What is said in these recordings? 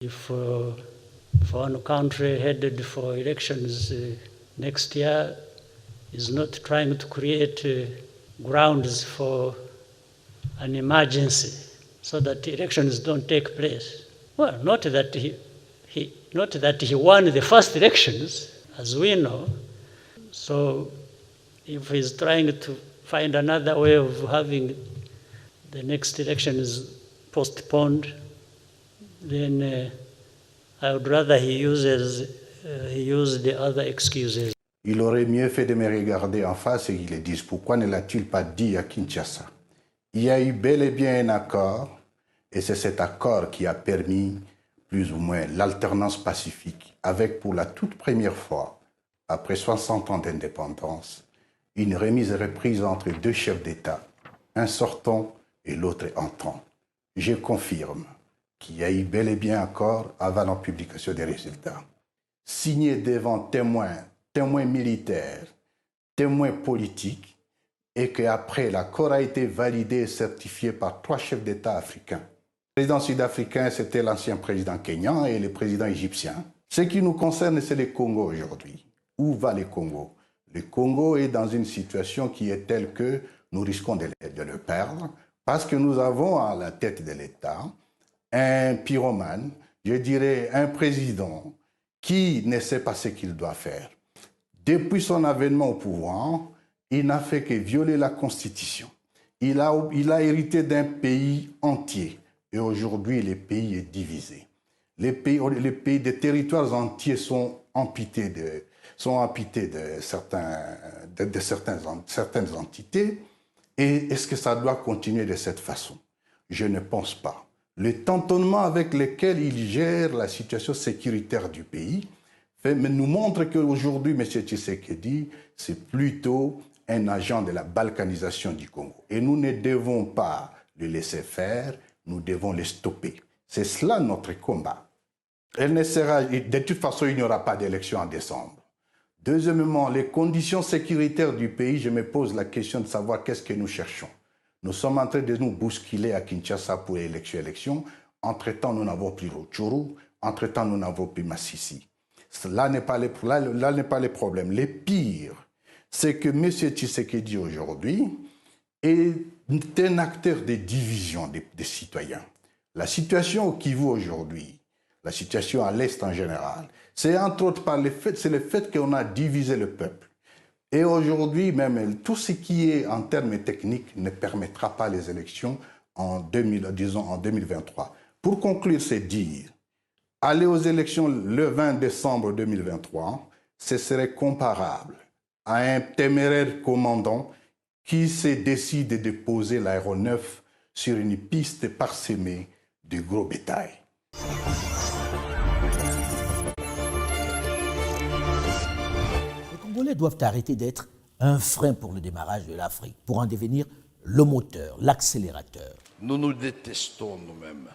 If one country headed for elections next year is not trying to create grounds for an emergency so that elections don't take place. Well, not that he won the first elections, as we know. So if he's trying to find another way of having the next elections postponed, then I would rather he use the other excuses. Il aurait mieux fait de me regarder en face et qu'il le dise. Pourquoi ne l'a-t-il pas dit à Kinshasa? Il y a eu bel et bien un accord, et c'est cet accord qui a permis plus ou moins l'alternance pacifique, avec pour la toute première fois, après 60 ans d'indépendance, une remise et reprise entre deux chefs d'État, un sortant et l'autre entrant. Je confirme qu'il y a eu bel et bien accord avant la publication des résultats. Signé devant témoins militaires, témoins politiques, et qu'après l'accord a été validé et certifié par 3 chefs d'État africains. Le président sud-africain, c'était l'ancien président kenyan et le président égyptien. Ce qui nous concerne, c'est le Congo aujourd'hui. Où va le Congo? Le Congo est dans une situation qui est telle que nous risquons de le perdre parce que nous avons à la tête de l'État un pyromane, je dirais un président qui ne sait pas ce qu'il doit faire. Depuis son avènement au pouvoir, il n'a fait que violer la Constitution. Il a hérité d'un pays entier. Et aujourd'hui, le pays est divisé. Les territoires entiers sont amputés de certaines entités. Et est-ce que ça doit continuer de cette façon? Je ne pense pas. Le tâtonnement avec lequel il gère la situation sécuritaire du pays nous montre qu'aujourd'hui, M. Tshisekedi, c'est plutôt un agent de la balkanisation du Congo. Et nous ne devons pas le laisser faire, nous devons le stopper. C'est cela notre combat. De toute façon, il n'y aura pas d'élection en décembre. Deuxièmement, les conditions sécuritaires du pays, je me pose la question de savoir qu'est-ce que nous cherchons. Nous sommes en train de nous bousculer à Kinshasa pour l'élection. Entre-temps, nous n'avons plus Rutshuru. Entre-temps, nous n'avons plus Masisi. Là n'est pas le problème. Le pire, c'est que M. Tshisekedi aujourd'hui est un acteur de division des citoyens. La situation au Kivu aujourd'hui, la situation à l'Est en général, c'est entre autres le fait qu'on a divisé le peuple. Et aujourd'hui, même tout ce qui est en termes techniques ne permettra pas les élections en 2023. Pour conclure, c'est dire, aller aux élections le 20 décembre 2023, ce serait comparable à un téméraire commandant qui se décide de poser l'aéronef sur une piste parsemée de gros bétail. Les Congolais doivent arrêter d'être un frein pour le démarrage de l'Afrique, pour en devenir le moteur, l'accélérateur. Nous nous détestons nous-mêmes.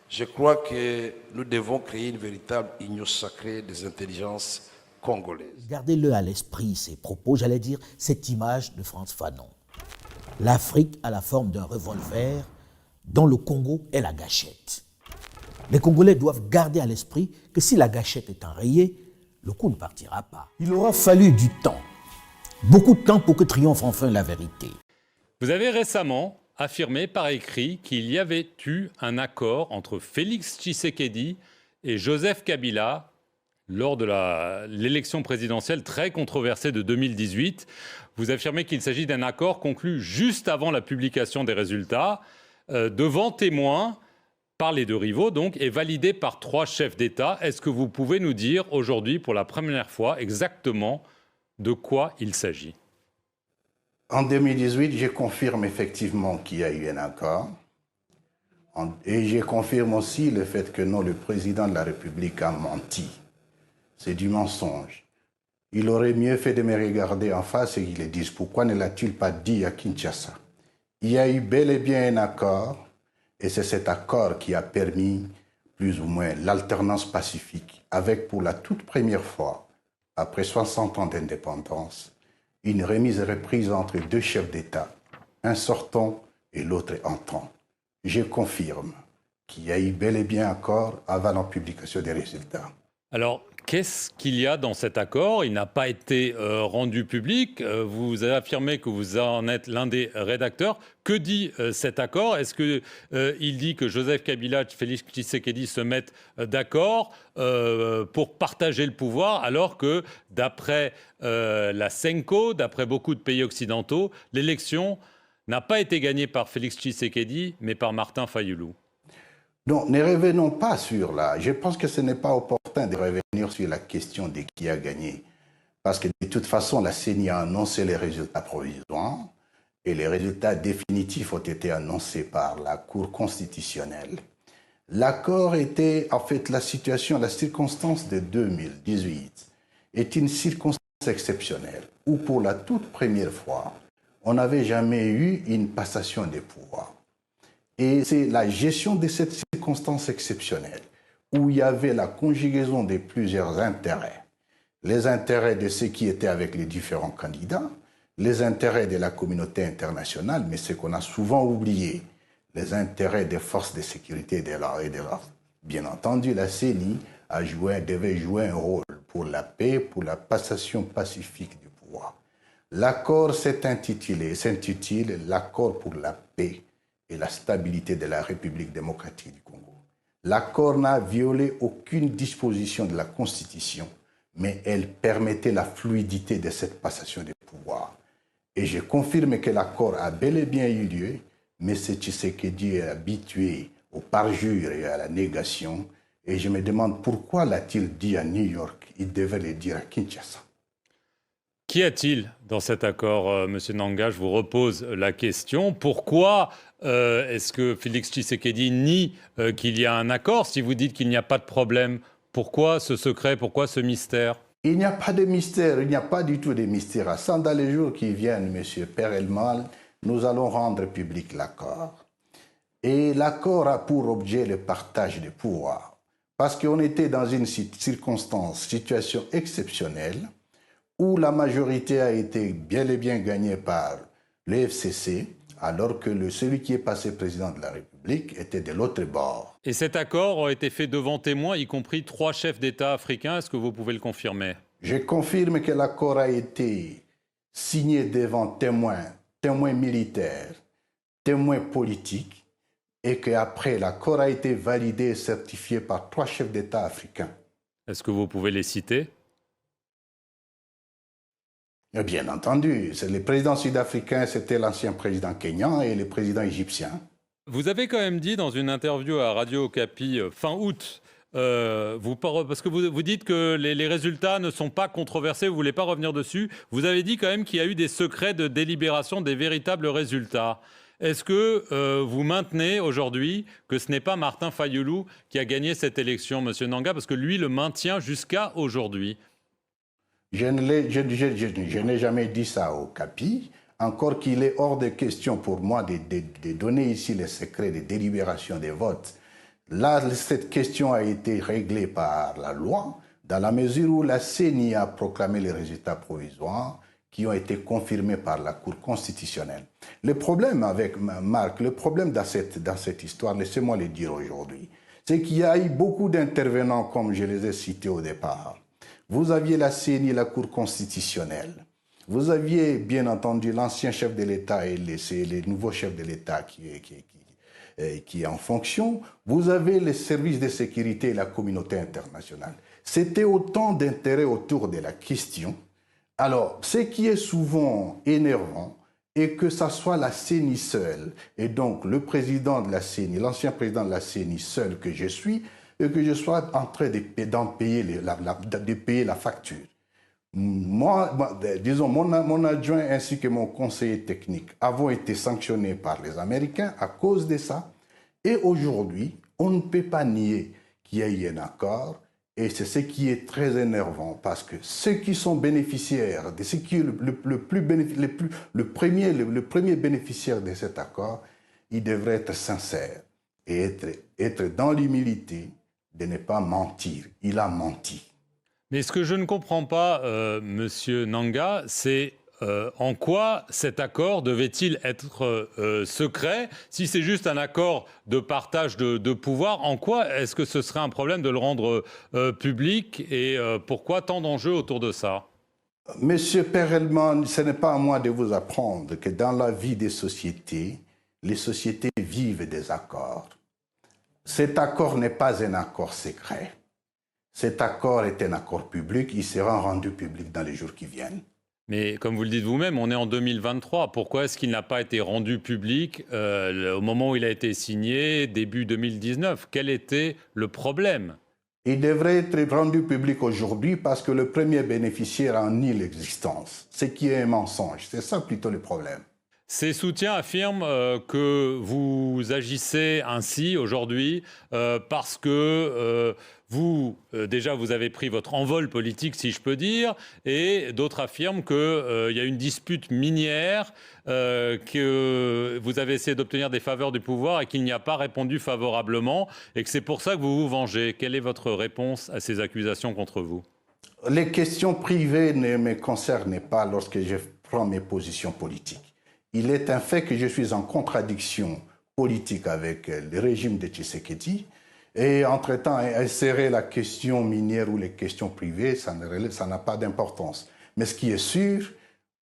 Je crois que nous devons créer une véritable union sacrée des intelligences congolaises. Gardez-le à l'esprit, ces propos, j'allais dire cette image de Frantz Fanon. L'Afrique a la forme d'un revolver dont le Congo est la gâchette. Les Congolais doivent garder à l'esprit que si la gâchette est enrayée, le coup ne partira pas. Il aura fallu du temps, beaucoup de temps pour que triomphe enfin la vérité. Vous avez récemment affirmé par écrit qu'il y avait eu un accord entre Félix Tshisekedi et Joseph Kabila lors de l'élection présidentielle très controversée de 2018. Vous affirmez qu'il s'agit d'un accord conclu juste avant la publication des résultats, devant témoins, par les deux rivaux donc, et validé par 3 chefs d'État. Est-ce que vous pouvez nous dire aujourd'hui, pour la première fois, exactement de quoi il s'agit? En 2018, je confirme effectivement qu'il y a eu un accord. Et je confirme aussi le fait que non, le président de la République a menti. C'est du mensonge. Il aurait mieux fait de me regarder en face et qu'il le dise. Pourquoi ne l'a-t-il pas dit à Kinshasa? Il y a eu bel et bien un accord, et c'est cet accord qui a permis plus ou moins l'alternance pacifique, avec pour la toute première fois, après 60 ans d'indépendance, une remise et reprise entre deux chefs d'État, un sortant et l'autre entrant. Je confirme qu'il y a eu bel et bien accord avant la publication des résultats. Alors, qu'est-ce qu'il y a dans cet accord? Il n'a pas été rendu public. Vous avez affirmé que vous en êtes l'un des rédacteurs. Que dit cet accord? Est-ce qu'il dit que Joseph Kabila et Félix Tshisekedi se mettent d'accord pour partager le pouvoir, alors que, d'après la CENCO, d'après beaucoup de pays occidentaux, l'élection n'a pas été gagnée par Félix Tshisekedi, mais par Martin Fayulu? Donc, ne revenons pas sur là. Je pense que ce n'est pas opportun de revenir sur la question de qui a gagné. Parce que de toute façon, la CENI a annoncé les résultats provisoires et les résultats définitifs ont été annoncés par la Cour constitutionnelle. L'accord était, en fait, la circonstance de 2018 est une circonstance exceptionnelle où pour la toute première fois, on n'avait jamais eu une passation des pouvoirs. Et c'est la gestion de cette circonstance exceptionnelle où il y avait la conjugaison de plusieurs intérêts. Les intérêts de ceux qui étaient avec les différents candidats, les intérêts de la communauté internationale, mais ce qu'on a souvent oublié, les intérêts des forces de sécurité et de l'ordre. Bien entendu, la CENI devait jouer un rôle pour la paix, pour la passation pacifique du pouvoir. L'accord s'intitule l'accord pour la paix et la stabilité de la République démocratique du Congo. L'accord n'a violé aucune disposition de la Constitution, mais elle permettait la fluidité de cette passation de pouvoir. Et je confirme que l'accord a bel et bien eu lieu, mais M. Tshisekedi est habitué au parjure et à la négation, et je me demande pourquoi l'a-t-il dit à New York, il devait le dire à Kinshasa. Qu'y a-t-il dans cet accord, Monsieur Nanga? Je vous repose la question. Pourquoi est-ce que Félix Tshisekedi nie qu'il y a un accord? Si vous dites qu'il n'y a pas de problème, pourquoi ce secret, pourquoi ce mystère? Il n'y a pas de mystère, il n'y a pas du tout de mystère. Dans les jours qui viennent, Monsieur Perelmal, nous allons rendre public l'accord. Et l'accord a pour objet le partage des pouvoirs. Parce qu'on était dans une situation exceptionnelle, où la majorité a été bel et bien gagnée par le FCC, alors que celui qui est passé président de la République était de l'autre bord. Et cet accord a été fait devant témoins, y compris 3 chefs d'État africains. Est-ce que vous pouvez le confirmer? Je confirme que l'accord a été signé devant témoins militaires, témoins politiques, et qu'après, l'accord a été validé et certifié par 3 chefs d'État africains. Est-ce que vous pouvez les citer? Bien entendu, le président sud-africain, c'était l'ancien président kényan et le président égyptien. Vous avez quand même dit dans une interview à Radio Okapi fin août, parce que vous dites que les résultats ne sont pas controversés, vous ne voulez pas revenir dessus, vous avez dit quand même qu'il y a eu des secrets de délibération des véritables résultats. Est-ce que vous maintenez aujourd'hui que ce n'est pas Martin Fayulu qui a gagné cette élection, Monsieur Nanga, parce que lui le maintient jusqu'à aujourd'hui? Je n'ai jamais dit ça au Capi, encore qu'il est hors de question pour moi de donner ici les secrets de délibération des votes. Là, cette question a été réglée par la loi, dans la mesure où la CENI a proclamé les résultats provisoires qui ont été confirmés par la Cour constitutionnelle. Le problème avec Marc, le problème dans cette histoire, laissez-moi le dire aujourd'hui, c'est qu'il y a eu beaucoup d'intervenants, comme je les ai cités au départ. Vous aviez la CENI, la Cour constitutionnelle. Vous aviez, bien entendu, l'ancien chef de l'État et les nouveaux chefs de l'État qui est en fonction. Vous avez les services de sécurité et la communauté internationale. C'était autant d'intérêts autour de la question. Alors, ce qui est souvent énervant est que ça soit la CENI seule, et donc le président de la CENI, l'ancien président de la CENI seul que je suis, et que je sois en train de payer la facture. Moi, disons, mon adjoint ainsi que mon conseiller technique avons été sanctionnés par les Américains à cause de ça. Et aujourd'hui, on ne peut pas nier qu'il y a eu un accord. Et c'est ce qui est très énervant parce que ceux qui sont bénéficiaires, de ce qui est le premier bénéficiaire de cet accord, il devrait être sincère et être dans l'humilité de ne pas mentir. Il a menti. Mais ce que je ne comprends pas, Monsieur Nanga, c'est en quoi cet accord devait-il être secret? Si c'est juste un accord de partage de pouvoir, en quoi est-ce que ce serait un problème de le rendre public et pourquoi tant d'enjeux autour de ça? Monsieur Perelman, ce n'est pas à moi de vous apprendre que dans la vie des sociétés, les sociétés vivent des accords. Cet accord n'est pas un accord secret. Cet accord est un accord public, il sera rendu public dans les jours qui viennent. Mais comme vous le dites vous-même, on est en 2023. Pourquoi est-ce qu'il n'a pas été rendu public au moment où il a été signé, début 2019? Quel était le problème? Il devrait être rendu public aujourd'hui parce que le premier bénéficiaire en nie l'existence, ce qui est un mensonge. C'est ça plutôt le problème. Ces soutiens affirment que vous agissez ainsi aujourd'hui parce que déjà, vous avez pris votre envol politique, si je peux dire, et d'autres affirment qu'il y a une dispute minière, que vous avez essayé d'obtenir des faveurs du pouvoir et qu'il n'y a pas répondu favorablement, et que c'est pour ça que vous vous vengez. Quelle est votre réponse à ces accusations contre vous? Les questions privées ne me concernent pas lorsque je prends mes positions politiques. Il est un fait que je suis en contradiction politique avec le régime de Tshisekedi. Et entre-temps, insérer la question minière ou les questions privées, ça n'a pas d'importance. Mais ce qui est sûr,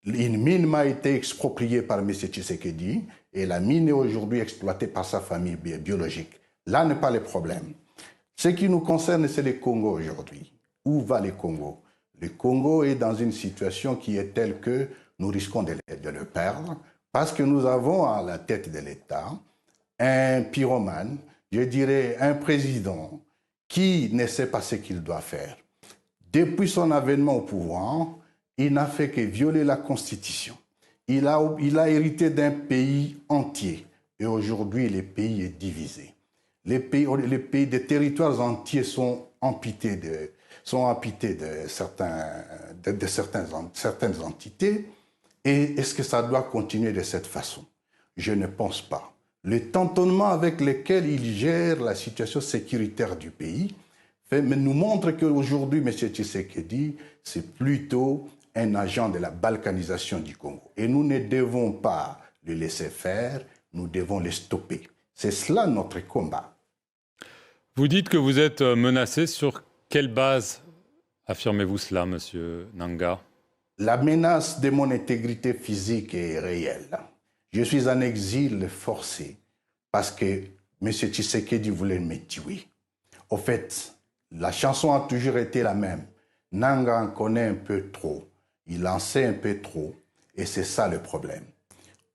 une mine m'a été expropriée par M. Tshisekedi et la mine est aujourd'hui exploitée par sa famille biologique. Là n'est pas le problème. Ce qui nous concerne, c'est le Congo aujourd'hui. Où va le Congo? Le Congo est dans une situation qui est telle que nous risquons de le perdre parce que nous avons à la tête de l'État un pyromane, je dirais un président qui ne sait pas ce qu'il doit faire. Depuis son avènement au pouvoir, il n'a fait que violer la Constitution. Il a hérité d'un pays entier et aujourd'hui le pays est divisé. Des territoires entiers sont amputés de certaines entités. Et est-ce que ça doit continuer de cette façon? Je ne pense pas. Le tâtonnement avec lequel il gère la situation sécuritaire du pays nous montre qu'aujourd'hui, M. Tshisekedi, c'est plutôt un agent de la balkanisation du Congo. Et nous ne devons pas le laisser faire, nous devons le stopper. C'est cela notre combat. Vous dites que vous êtes menacé. Sur quelle base affirmez-vous cela, M. Nanga? La menace de mon intégrité physique est réelle. Je suis en exil forcé parce que M. Tshisekedi voulait me tuer. Au fait, la chanson a toujours été la même. Nanga en connaît un peu trop. Il en sait un peu trop. Et c'est ça le problème.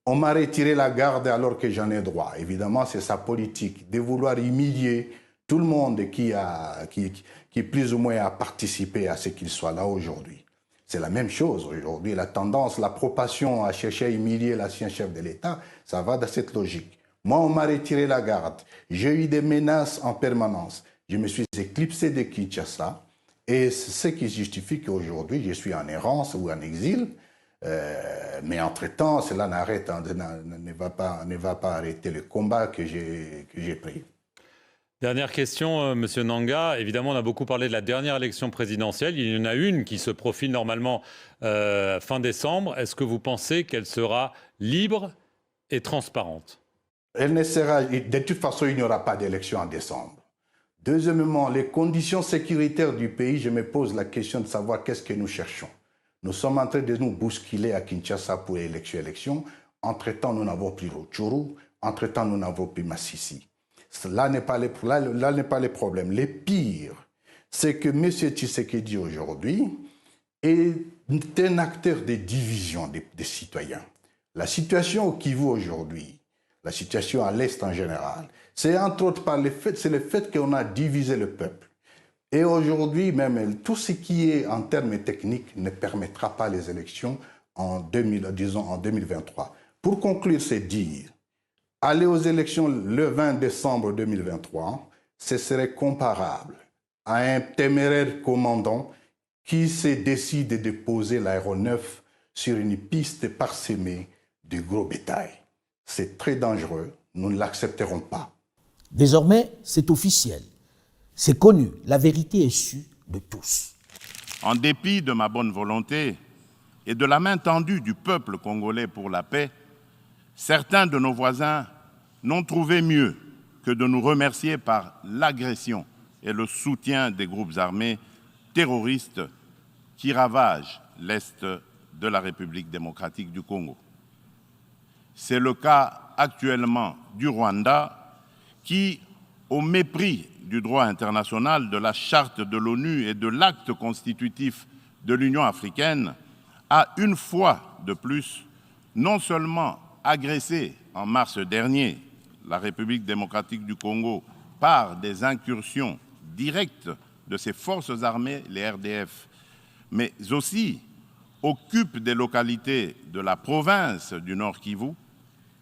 On m'a retiré la garde alors que j'en ai droit. Évidemment, c'est sa politique de vouloir humilier tout le monde qui plus ou moins a participé à ce qu'il soit là aujourd'hui. C'est la même chose aujourd'hui. La tendance, la propension à chercher à humilier l'ancien chef de l'État, ça va dans cette logique. Moi, on m'a retiré la garde. J'ai eu des menaces en permanence. Je me suis éclipsé de Kinshasa. Et c'est ce qui justifie qu'aujourd'hui, je suis en errance ou en exil. Mais entre-temps, cela ne va pas arrêter le combat que j'ai pris. Dernière question, Monsieur Nanga. Évidemment, on a beaucoup parlé de la dernière élection présidentielle. Il y en a une qui se profile normalement fin décembre. Est-ce que vous pensez qu'elle sera libre et transparente? Elle ne sera... De toute façon, il n'y aura pas d'élection en décembre. Deuxièmement, les conditions sécuritaires du pays, je me pose la question de savoir qu'est-ce que nous cherchons. Nous sommes en train de nous bousculer à Kinshasa pour l'élection. Entre-temps, nous n'avons plus Rutshuru. Entre-temps, nous n'avons plus Masisi. Là n'est pas le problème. Le pire, c'est que M. Tshisekedi aujourd'hui est un acteur de division des citoyens. La situation au Kivu aujourd'hui, la situation à l'Est en général, c'est entre autres par le fait qu'on a divisé le peuple. Et aujourd'hui, même tout ce qui est en termes techniques ne permettra pas les élections en 2023. Pour conclure, c'est dire, aller aux élections le 20 décembre 2023, ce serait comparable à un téméraire commandant qui se décide de poser l'aéronef sur une piste parsemée de gros bétail. C'est très dangereux, nous ne l'accepterons pas. Désormais, c'est officiel. C'est connu, la vérité est sue de tous. En dépit de ma bonne volonté et de la main tendue du peuple congolais pour la paix, certains de nos voisins n'ont trouvé mieux que de nous remercier par l'agression et le soutien des groupes armés terroristes qui ravagent l'Est de la République démocratique du Congo. C'est le cas actuellement du Rwanda qui, au mépris du droit international, de la charte de l'ONU et de l'acte constitutif de l'Union africaine, a une fois de plus non seulement agressé en mars dernier la République démocratique du Congo par des incursions directes de ses forces armées, les RDF, mais aussi occupe des localités de la province du Nord Kivu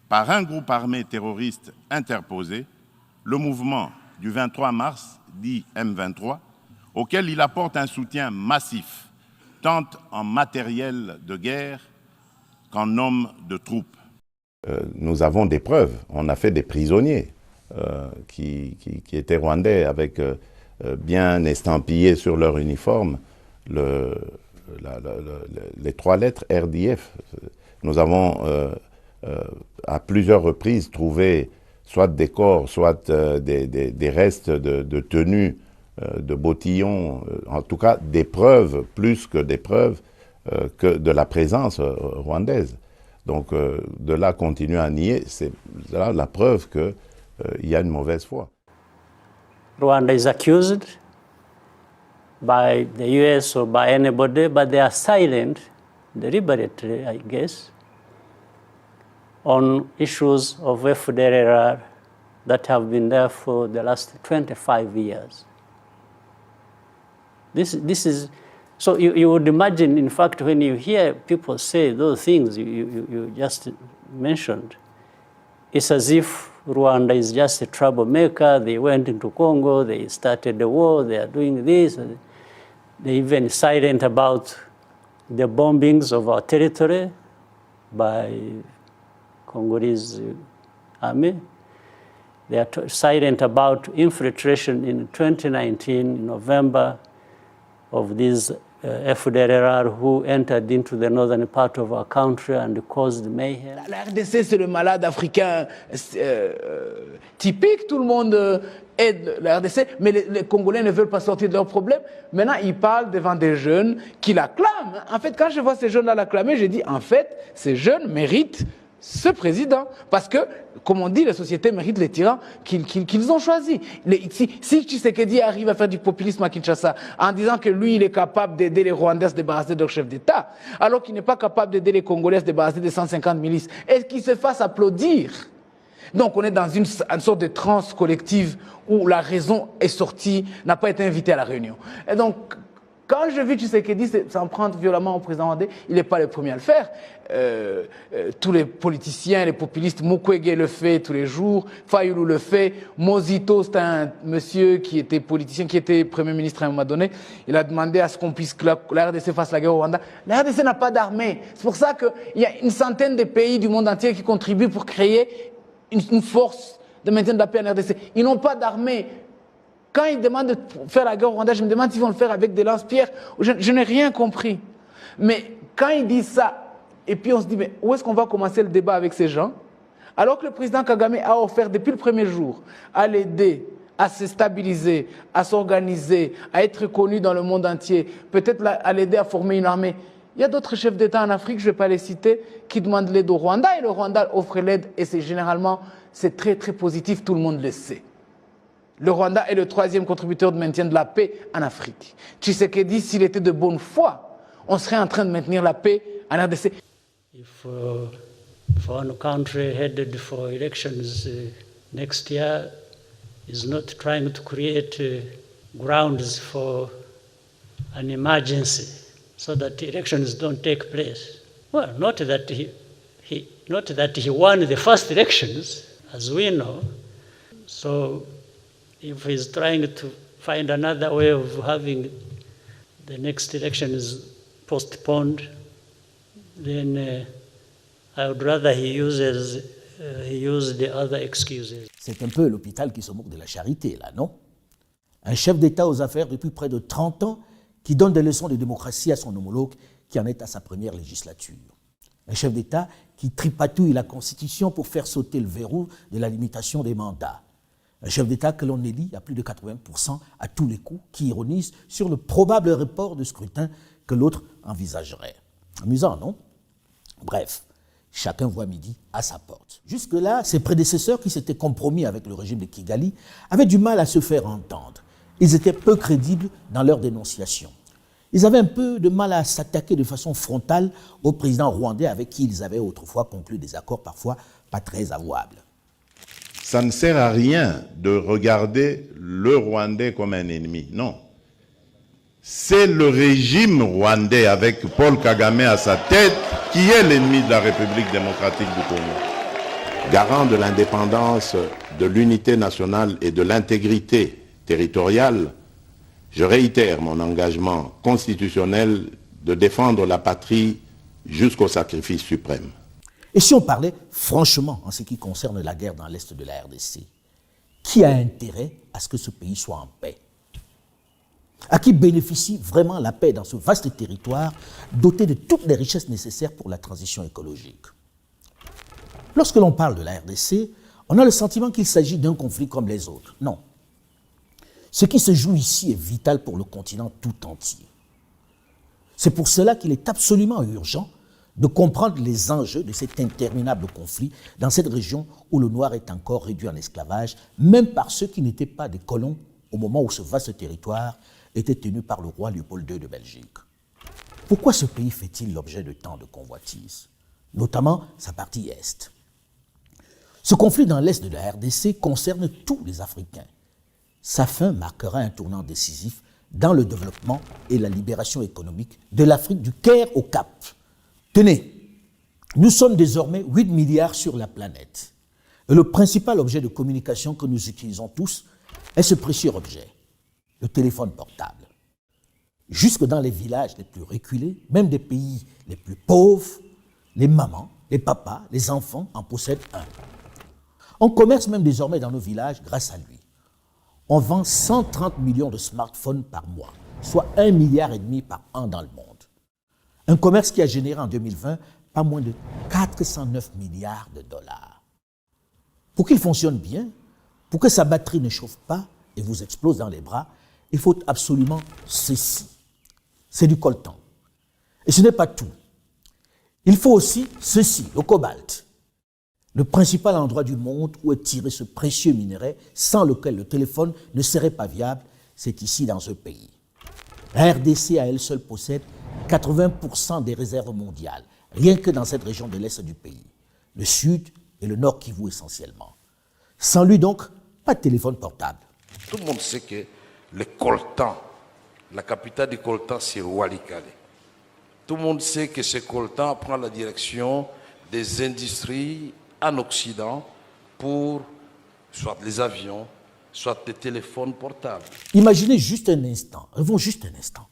par un groupe armé terroriste interposé, le mouvement du 23 mars, dit M23, auquel il apporte un soutien massif, tant en matériel de guerre qu'en hommes de troupes. Nous avons des preuves. On a fait des prisonniers qui étaient rwandais avec bien estampillés sur leur uniforme les 3 lettres RDF. Nous avons à plusieurs reprises trouvé soit des corps, soit des restes de tenues, de bottillons, en tout cas des preuves, plus que des preuves, que de la présence rwandaise. Donc de là continuer à nier, c'est là la preuve qu'il y a une mauvaise foi. Rwanda is accused by the US or by anybody, but they are silent, deliberately, I guess, on issues of FDLR that have been there for the last 25 years. This is, so you would imagine, in fact, when you hear people say those things you just mentioned, it's as if Rwanda is just a troublemaker. They went into Congo, they started the war, they are doing this. They're even silent about the bombings of our territory by Congolese army. They are silent about infiltration in 2019, in November, of these FDLR who entered into the northern part of our country and caused mayhem. La RDC, c'est le malade africain typique. Tout le monde aide la RDC, mais les Congolais ne veulent pas sortir de leurs problèmes. Maintenant, ils parlent devant des jeunes qui l'acclament. En fait, quand je vois ces jeunes-là l'acclamer, je dis, en fait, ces jeunes méritent ce président. Parce que, comme on dit, la société mérite les tyrans qu'ils ont choisis. Si Tshisekedi arrive à faire du populisme à Kinshasa en disant que lui, il est capable d'aider les Rwandais à se débarrasser de leur chef d'État, alors qu'il n'est pas capable d'aider les Congolais à se débarrasser des 150 milices, et qu'il se fasse applaudir. Donc on est dans une sorte de transe collective où la raison est sortie, n'a pas été invitée à la réunion. Et donc, quand je vis Tshisekedi s'en prendre violemment au président rwandais, il n'est pas le premier à le faire. Tous les politiciens, les populistes, Mukwege le fait tous les jours, Fayulu le fait, Mozito, c'est un monsieur qui était politicien, qui était Premier ministre à un moment donné, il a demandé à ce qu'on puisse que la RDC fasse la guerre au Rwanda. La RDC n'a pas d'armée. C'est pour ça qu'il y a une centaine de pays du monde entier qui contribuent pour créer une force de maintien de la paix en RDC. Ils n'ont pas d'armée. Quand ils demandent de faire la guerre au Rwanda, je me demande s'ils vont le faire avec des lance-pierres. Je n'ai rien compris. Mais quand ils disent ça, et puis on se dit, mais où est-ce qu'on va commencer le débat avec ces gens? Alors que le président Kagame a offert depuis le premier jour à l'aider à se stabiliser, à s'organiser, à être connu dans le monde entier, peut-être à l'aider à former une armée. Il y a d'autres chefs d'État en Afrique, je ne vais pas les citer, qui demandent l'aide au Rwanda, et le Rwanda offre l'aide, et c'est généralement, c'est très très positif, tout le monde le sait. Le Rwanda est le 3e contributeur de maintien de la paix en Afrique. Tshisekedi, s'il était de bonne foi, on serait en train de maintenir la paix en RDC. If one country headed for elections next year is not trying to create grounds for an emergency so that elections don't take place, well, not that he won the first elections, as we know. So if he's trying to find another way of having the next elections postponed, then I would rather he use the other excuses. C'est un peu l'hôpital qui se moque de la charité, là, non? Un chef d'État aux affaires depuis près de 30 ans qui donne des leçons de démocratie à son homologue qui en est à sa première législature. Un chef d'État qui tripatouille la Constitution pour faire sauter le verrou de la limitation des mandats. Un chef d'État que l'on élit à plus de 80% à tous les coups, qui ironise sur le probable report de scrutin que l'autre envisagerait. Amusant, non? Bref, chacun voit midi à sa porte. Jusque-là, ses prédécesseurs qui s'étaient compromis avec le régime de Kigali avaient du mal à se faire entendre. Ils étaient peu crédibles dans leur dénonciation. Ils avaient un peu de mal à s'attaquer de façon frontale au président rwandais avec qui ils avaient autrefois conclu des accords parfois pas très avouables. Ça ne sert à rien de regarder le Rwandais comme un ennemi, non. C'est le régime rwandais avec Paul Kagame à sa tête qui est l'ennemi de la République démocratique du Congo. Garant de l'indépendance, de l'unité nationale et de l'intégrité territoriale, je réitère mon engagement constitutionnel de défendre la patrie jusqu'au sacrifice suprême. Et si on parlait franchement en ce qui concerne la guerre dans l'est de la RDC, qui a intérêt à ce que ce pays soit en paix? À qui bénéficie vraiment la paix dans ce vaste territoire doté de toutes les richesses nécessaires pour la transition écologique? Lorsque l'on parle de la RDC, on a le sentiment qu'il s'agit d'un conflit comme les autres. Non. Ce qui se joue ici est vital pour le continent tout entier. C'est pour cela qu'il est absolument urgent de comprendre les enjeux de cet interminable conflit dans cette région où le noir est encore réduit en esclavage, même par ceux qui n'étaient pas des colons au moment où ce vaste territoire était tenu par le roi Léopold II de Belgique. Pourquoi ce pays fait-il l'objet de tant de convoitises, notamment sa partie est? Ce conflit dans l'est de la RDC concerne tous les Africains. Sa fin marquera un tournant décisif dans le développement et la libération économique de l'Afrique du Caire au Cap. Tenez, nous sommes désormais 8 milliards sur la planète. Et le principal objet de communication que nous utilisons tous est ce précieux objet, le téléphone portable. Jusque dans les villages les plus reculés, même des pays les plus pauvres, les mamans, les papas, les enfants en possèdent un. On commerce même désormais dans nos villages grâce à lui. On vend 130 millions de smartphones par mois, soit 1,5 milliard par an dans le monde. Un commerce qui a généré en 2020 pas moins de 409 milliards de dollars. Pour qu'il fonctionne bien, pour que sa batterie ne chauffe pas et vous explose dans les bras, il faut absolument ceci. C'est du coltan. Et ce n'est pas tout. Il faut aussi ceci, le cobalt. Le principal endroit du monde où est tiré ce précieux minerai, sans lequel le téléphone ne serait pas viable, c'est ici dans ce pays. La RDC à elle seule possède 80% des réserves mondiales, rien que dans cette région de l'est du pays. Le sud et le nord Kivu essentiellement. Sans lui donc, pas de téléphone portable. Tout le monde sait que le coltan, la capitale du coltan, c'est Walikale. Tout le monde sait que ce coltan prend la direction des industries en Occident pour soit les avions, soit les téléphones portables. Imaginez juste un instant, rêvons juste un instant,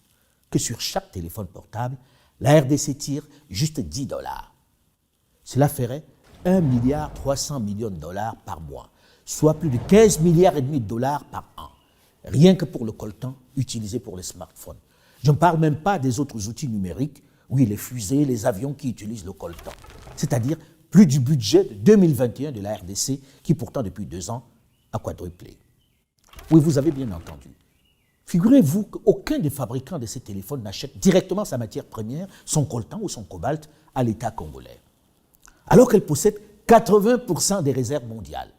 que sur chaque téléphone portable, la RDC tire juste $10. Cela ferait 1,3 milliard de dollars par mois, soit plus de 15,5 milliards de dollars par an, rien que pour le coltan utilisé pour les smartphones. Je ne parle même pas des autres outils numériques, oui, les fusées, les avions qui utilisent le coltan, c'est-à-dire plus du budget de 2021 de la RDC, qui pourtant depuis 2 ans a quadruplé. Oui, vous avez bien entendu. Figurez-vous qu'aucun des fabricants de ces téléphones n'achète directement sa matière première, son coltan ou son cobalt, à l'État congolais. Alors qu'elle possède 80% des réserves mondiales.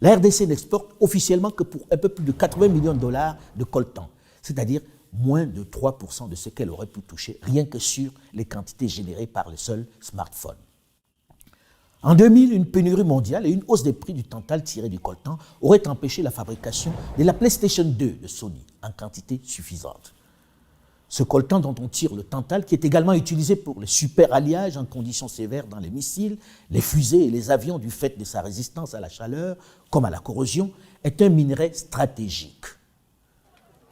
La RDC n'exporte officiellement que pour un peu plus de 80 millions de dollars de coltan, c'est-à-dire moins de 3% de ce qu'elle aurait pu toucher rien que sur les quantités générées par les seuls smartphones. En 2000, une pénurie mondiale et une hausse des prix du tantal tiré du coltan auraient empêché la fabrication de la PlayStation 2 de Sony en quantité suffisante. Ce coltan dont on tire le tantal, qui est également utilisé pour le super alliage en conditions sévères dans les missiles, les fusées et les avions du fait de sa résistance à la chaleur comme à la corrosion, est un minerai stratégique.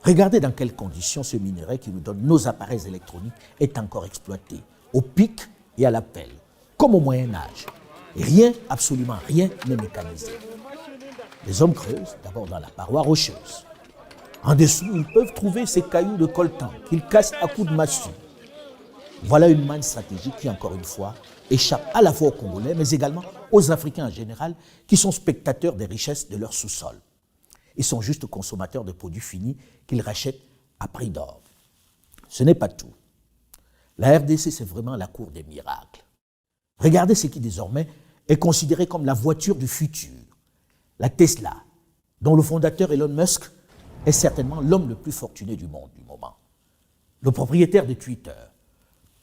Regardez dans quelles conditions ce minerai qui nous donne nos appareils électroniques est encore exploité, au pic et à la pelle, comme au Moyen-Âge. Rien, absolument rien n'est mécanisé. Les hommes creusent d'abord dans la paroi rocheuse. En dessous, ils peuvent trouver ces cailloux de coltan qu'ils cassent à coups de massue. Voilà une manne stratégique qui, encore une fois, échappe à la fois aux Congolais, mais également aux Africains en général, qui sont spectateurs des richesses de leur sous-sol. Ils sont juste consommateurs de produits finis qu'ils rachètent à prix d'or. Ce n'est pas tout. La RDC, c'est vraiment la cour des miracles. Regardez ce qui désormais est considéré comme la voiture du futur, la Tesla, dont le fondateur Elon Musk est certainement l'homme le plus fortuné du monde du moment. Le propriétaire de Twitter.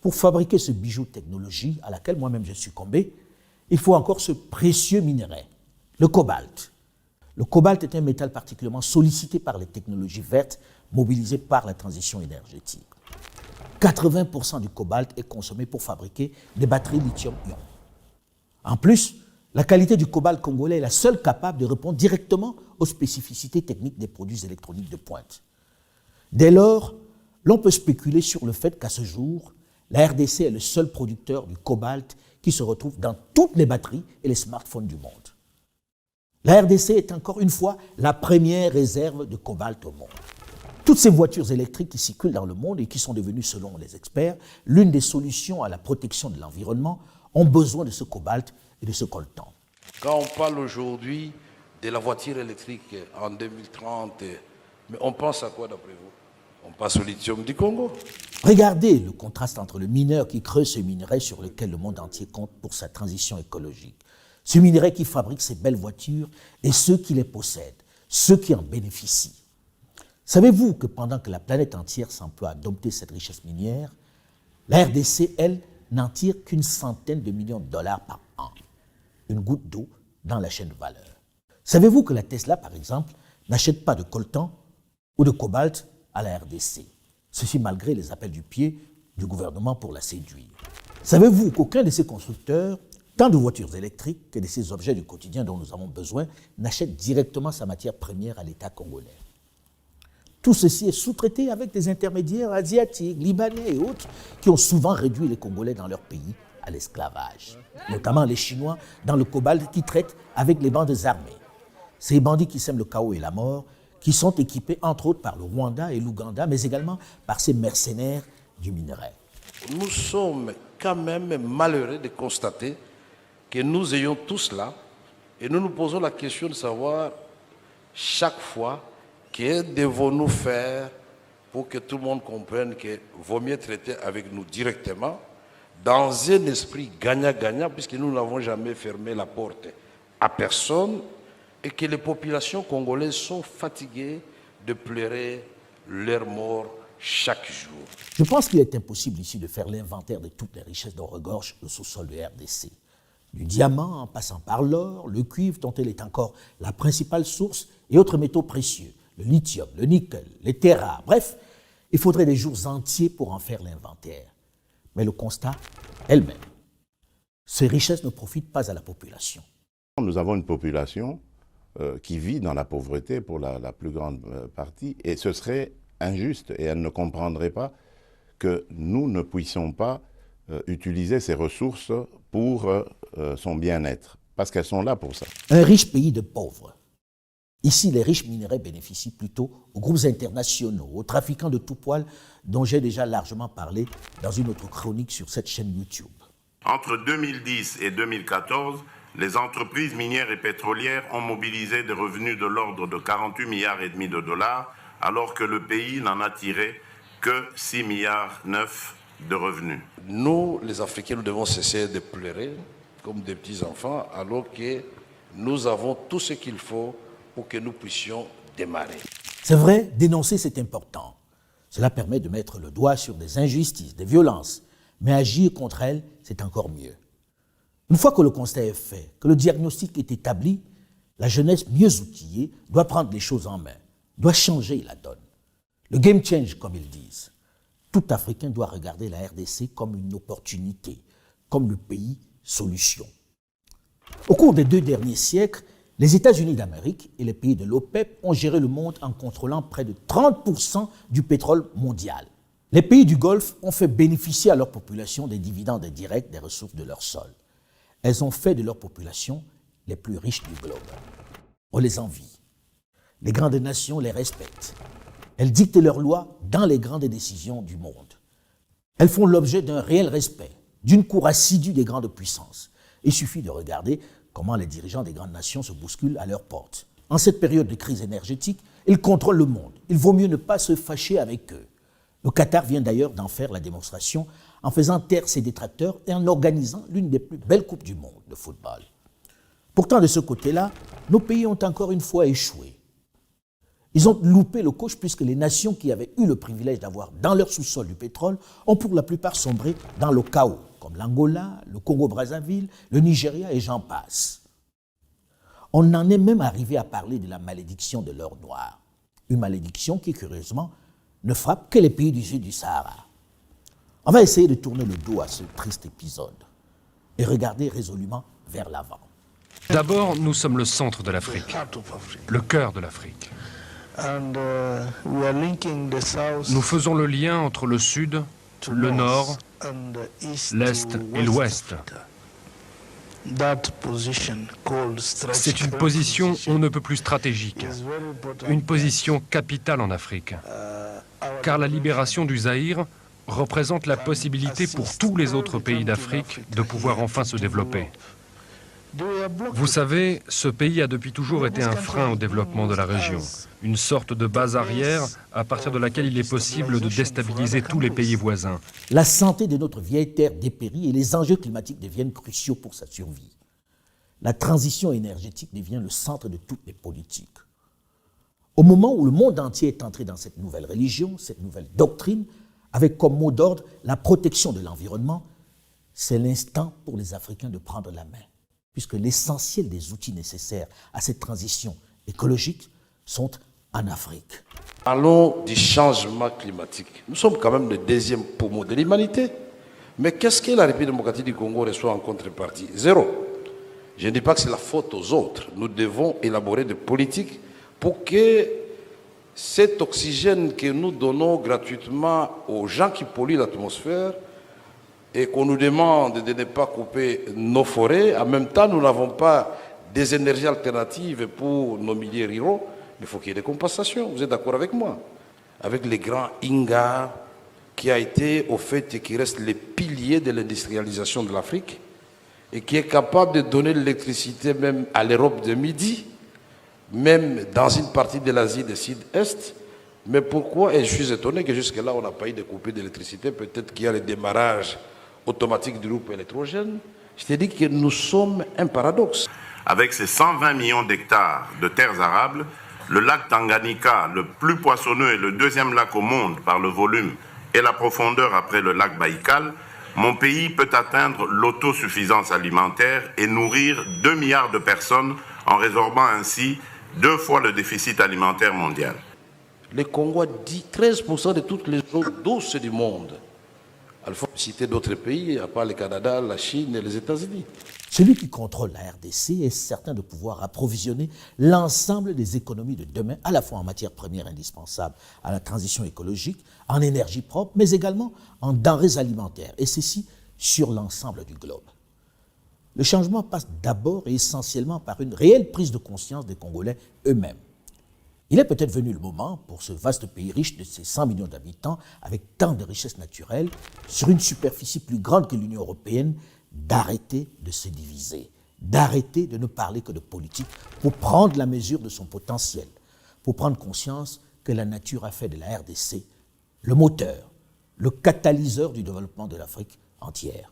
Pour fabriquer ce bijou de technologie à laquelle moi-même j'ai succombé, il faut encore ce précieux minerai, le cobalt. Le cobalt est un métal particulièrement sollicité par les technologies vertes mobilisées par la transition énergétique. 80% du cobalt est consommé pour fabriquer des batteries lithium-ion. En plus, la qualité du cobalt congolais est la seule capable de répondre directement aux spécificités techniques des produits électroniques de pointe. Dès lors, l'on peut spéculer sur le fait qu'à ce jour, la RDC est le seul producteur du cobalt qui se retrouve dans toutes les batteries et les smartphones du monde. La RDC est encore une fois la première réserve de cobalt au monde. Toutes ces voitures électriques qui circulent dans le monde et qui sont devenues, selon les experts, l'une des solutions à la protection de l'environnement, ont besoin de ce cobalt et de ce coltan. Quand on parle aujourd'hui de la voiture électrique en 2030, mais on pense à quoi d'après vous? On pense au lithium du Congo. Regardez le contraste entre le mineur qui creuse ce minerai sur lequel le monde entier compte pour sa transition écologique, ce minerai qui fabrique ces belles voitures et ceux qui les possèdent, ceux qui en bénéficient. Savez-vous que pendant que la planète entière s'emploie à dompter cette richesse minière, la RDC, elle, n'en tire qu'une centaine de millions de dollars par an. Une goutte d'eau dans la chaîne de valeur. Savez-vous que la Tesla, par exemple, n'achète pas de coltan ou de cobalt à la RDC? Ceci malgré les appels du pied du gouvernement pour la séduire. Savez-vous qu'aucun de ces constructeurs, tant de voitures électriques que de ces objets du quotidien dont nous avons besoin, n'achète directement sa matière première à l'État congolais? Tout ceci est sous-traité avec des intermédiaires asiatiques, libanais et autres qui ont souvent réduit les Congolais dans leur pays à l'esclavage. Notamment les Chinois dans le cobalt qui traitent avec les bandes armées. Ces bandits qui sèment le chaos et la mort, qui sont équipés entre autres par le Rwanda et l'Ouganda, mais également par ces mercenaires du minerai. Nous sommes quand même malheureux de constater que nous ayons tout cela et nous nous posons la question de savoir chaque fois que devons-nous faire pour que tout le monde comprenne qu'il vaut mieux traiter avec nous directement dans un esprit gagnant-gagnant puisque nous n'avons jamais fermé la porte à personne et que les populations congolaises sont fatiguées de pleurer leur mort chaque jour. Je pense qu'il est impossible ici de faire l'inventaire de toutes les richesses dont regorge le sous-sol de RDC. Du diamant en passant par l'or, le cuivre dont elle est encore la principale source et autres métaux précieux, le lithium, le nickel, les terres rares. Bref, il faudrait des jours entiers pour en faire l'inventaire. Mais le constat est le même. Ces richesses ne profitent pas à la population. Nous avons une population qui vit dans la pauvreté pour la plus grande partie et ce serait injuste et elle ne comprendrait pas que nous ne puissions pas utiliser ces ressources pour son bien-être, parce qu'elles sont là pour ça. Un riche pays de pauvres. Ici, les riches minerais bénéficient plutôt aux groupes internationaux, aux trafiquants de tout poil dont j'ai déjà largement parlé dans une autre chronique sur cette chaîne YouTube. Entre 2010 et 2014, les entreprises minières et pétrolières ont mobilisé des revenus de l'ordre de 48,5 milliards de dollars, alors que le pays n'en a tiré que 6,9 milliards de revenus. Nous, les Africains, nous devons cesser de pleurer comme des petits-enfants, alors que nous avons tout ce qu'il faut pour que nous puissions démarrer. C'est vrai, dénoncer c'est important. Cela permet de mettre le doigt sur des injustices, des violences, mais agir contre elles, c'est encore mieux. Une fois que le constat est fait, que le diagnostic est établi, la jeunesse mieux outillée doit prendre les choses en main, doit changer la donne. Le game change, comme ils disent. Tout Africain doit regarder la RDC comme une opportunité, comme le pays solution. Au cours des 2 derniers siècles, les États-Unis d'Amérique et les pays de l'OPEP ont géré le monde en contrôlant près de 30% du pétrole mondial. Les pays du Golfe ont fait bénéficier à leur population des dividendes indirects des ressources de leur sol. Elles ont fait de leur population les plus riches du globe. On les envie. Les grandes nations les respectent. Elles dictent leurs lois dans les grandes décisions du monde. Elles font l'objet d'un réel respect, d'une cour assidue des grandes puissances. Il suffit de regarder comment les dirigeants des grandes nations se bousculent à leurs portes. En cette période de crise énergétique, ils contrôlent le monde. Il vaut mieux ne pas se fâcher avec eux. Le Qatar vient d'ailleurs d'en faire la démonstration en faisant taire ses détracteurs et en organisant l'une des plus belles coupes du monde de football. Pourtant, de ce côté-là, nos pays ont encore une fois échoué. Ils ont loupé le coche puisque les nations qui avaient eu le privilège d'avoir dans leur sous-sol du pétrole ont pour la plupart sombré dans le chaos, comme l'Angola, le Congo-Brazzaville, le Nigeria et j'en passe. On en est même arrivé à parler de la malédiction de l'or noir, une malédiction qui, curieusement, ne frappe que les pays du sud du Sahara. On va essayer de tourner le dos à ce triste épisode et regarder résolument vers l'avant. D'abord, nous sommes le centre de l'Afrique, le cœur de l'Afrique. Nous faisons le lien entre le sud, le nord, l'est et l'ouest. C'est une position on ne peut plus stratégique, une position capitale en Afrique, car la libération du Zaïre représente la possibilité pour tous les autres pays d'Afrique de pouvoir enfin se développer. Vous savez, ce pays a depuis toujours été un frein au développement de la région, une sorte de base arrière à partir de laquelle il est possible de déstabiliser tous les pays voisins. La santé de notre vieille terre dépérit et les enjeux climatiques deviennent cruciaux pour sa survie. La transition énergétique devient le centre de toutes les politiques. Au moment où le monde entier est entré dans cette nouvelle religion, cette nouvelle doctrine, avec comme mot d'ordre la protection de l'environnement, c'est l'instant pour les Africains de prendre la main, puisque l'essentiel des outils nécessaires à cette transition écologique sont en Afrique. Parlons du changement climatique. Nous sommes quand même le deuxième poumon de l'humanité. Mais qu'est-ce que la République démocratique du Congo reçoit en contrepartie? Zéro. Je ne dis pas que c'est la faute aux autres. Nous devons élaborer des politiques pour que cet oxygène que nous donnons gratuitement aux gens qui polluent l'atmosphère et qu'on nous demande de ne pas couper nos forêts, en même temps, nous n'avons pas des énergies alternatives pour nos milieux ruraux, mais il faut qu'il y ait des compensations. Vous êtes d'accord avec moi? Avec les grands Inga, qui a été, au fait, et qui reste les piliers de l'industrialisation de l'Afrique, et qui est capable de donner l'électricité même à l'Europe de Midi, même dans une partie de l'Asie du Sud-Est. Mais pourquoi? Et je suis étonné que jusque-là, on n'a pas eu de coupure d'électricité. Peut-être qu'il y a le démarrage automatique du groupe électrogène. Je te dis que nous sommes un paradoxe. Avec ses 120 millions d'hectares de terres arables, le lac Tanganyika, le plus poissonneux et le deuxième lac au monde par le volume et la profondeur après le lac Baïkal, mon pays peut atteindre l'autosuffisance alimentaire et nourrir 2 milliards de personnes en résorbant ainsi 2 fois le déficit alimentaire mondial. Le Congo a dit 13% de toutes les eaux douces du monde. Il faut citer d'autres pays, à part le Canada, la Chine et les États-Unis. Celui qui contrôle la RDC est certain de pouvoir approvisionner l'ensemble des économies de demain, à la fois en matières premières indispensables à la transition écologique, en énergie propre, mais également en denrées alimentaires, et ceci sur l'ensemble du globe. Le changement passe d'abord et essentiellement par une réelle prise de conscience des Congolais eux-mêmes. Il est peut-être venu le moment, pour ce vaste pays riche de ses 100 millions d'habitants, avec tant de richesses naturelles, sur une superficie plus grande que l'Union européenne, d'arrêter de se diviser, d'arrêter de ne parler que de politique pour prendre la mesure de son potentiel, pour prendre conscience que la nature a fait de la RDC le moteur, le catalyseur du développement de l'Afrique entière.